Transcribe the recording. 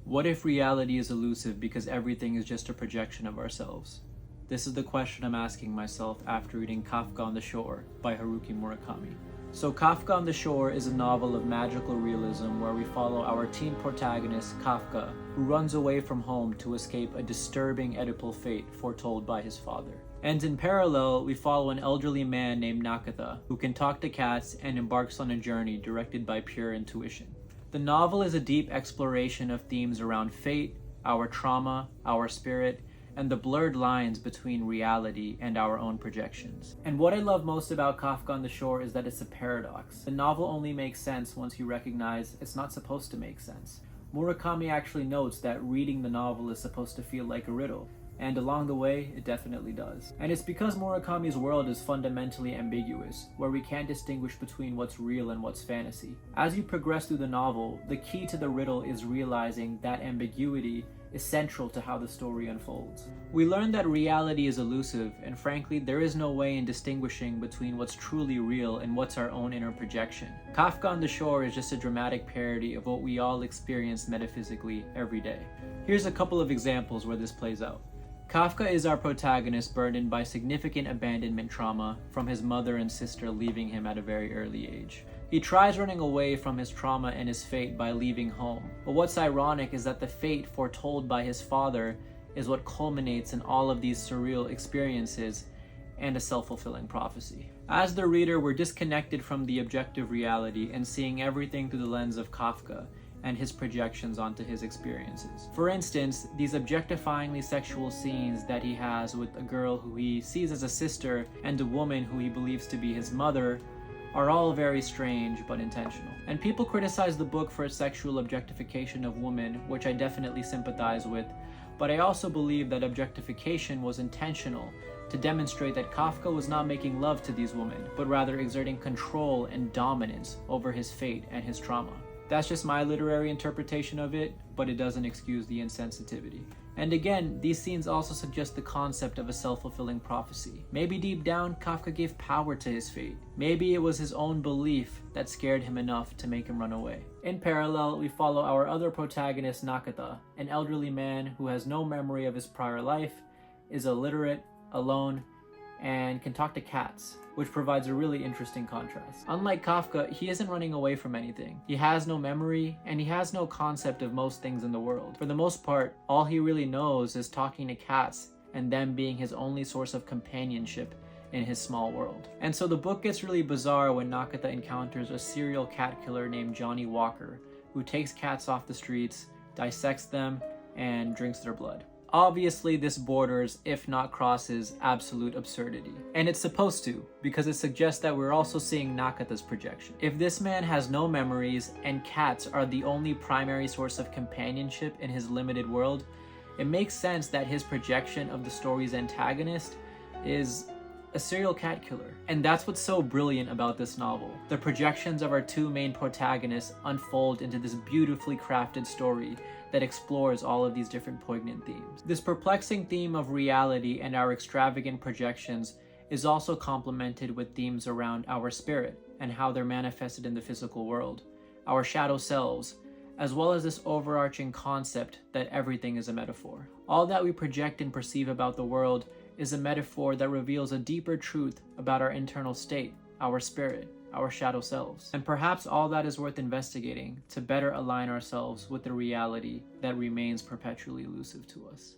What if reality is elusive because everything is just a projection of ourselves? This is the question I'm asking myself after reading Kafka on the Shore by Haruki Murakami. So Kafka on the Shore is a novel of magical realism where we follow our teen protagonist, Kafka, who runs away from home to escape a disturbing Oedipal fate foretold by his father. And in parallel, we follow an elderly man named Nakata, who can talk to cats and embarks on a journey directed by pure intuition. The novel is a deep exploration of themes around fate, our trauma, our spirit, and the blurred lines between reality and our own projections. And what I love most about Kafka on the Shore is that it's a paradox. The novel only makes sense once you recognize it's not supposed to make sense. Murakami actually notes that reading the novel is supposed to feel like a riddle, and along the way, it definitely does. And it's because Murakami's world is fundamentally ambiguous, where we can't distinguish between what's real and what's fantasy. As you progress through the novel, the key to the riddle is realizing that ambiguity is central to how the story unfolds. We learn that reality is elusive, and frankly, there is no way in distinguishing between what's truly real and what's our own inner projection. Kafka on the Shore is just a dramatic parody of what we all experience metaphysically every day. Here's a couple of examples where this plays out. Kafka is our protagonist, burdened by significant abandonment trauma from his mother and sister leaving him at a very early age. He tries running away from his trauma and his fate by leaving home. But what's ironic is that the fate foretold by his father is what culminates in all of these surreal experiences and a self-fulfilling prophecy. As the reader, we're disconnected from the objective reality and seeing everything through the lens of Kafka and his projections onto his experiences. For instance, these objectifyingly sexual scenes that he has with a girl who he sees as a sister and a woman who he believes to be his mother are all very strange but intentional. And people criticize the book for its sexual objectification of women, which I definitely sympathize with, but I also believe that objectification was intentional to demonstrate that Kafka was not making love to these women, but rather exerting control and dominance over his fate and his trauma. That's just my literary interpretation of it, but it doesn't excuse the insensitivity. And again, these scenes also suggest the concept of a self-fulfilling prophecy. Maybe deep down, Kafka gave power to his fate. Maybe it was his own belief that scared him enough to make him run away. In parallel, we follow our other protagonist, Nakata, an elderly man who has no memory of his prior life, is illiterate, alone, and can talk to cats, which provides a really interesting contrast. Unlike Kafka, he isn't running away from anything. He has no memory, and he has no concept of most things in the world. For the most part, all he really knows is talking to cats and them being his only source of companionship in his small world. And so the book gets really bizarre when Nakata encounters a serial cat killer named Johnny Walker, who takes cats off the streets, dissects them, and drinks their blood. Obviously, this borders, if not crosses, absolute absurdity. And it's supposed to, because it suggests that we're also seeing Nakata's projection. If this man has no memories and cats are the only primary source of companionship in his limited world, it makes sense that his projection of the story's antagonist is a serial cat killer. And that's what's so brilliant about this novel. The projections of our two main protagonists unfold into this beautifully crafted story that explores all of these different poignant themes. This perplexing theme of reality and our extravagant projections is also complemented with themes around our spirit and how they're manifested in the physical world, our shadow selves, as well as this overarching concept that everything is a metaphor. All that we project and perceive about the world is a metaphor that reveals a deeper truth about our internal state, our spirit, our shadow selves. And perhaps all that is worth investigating to better align ourselves with the reality that remains perpetually elusive to us.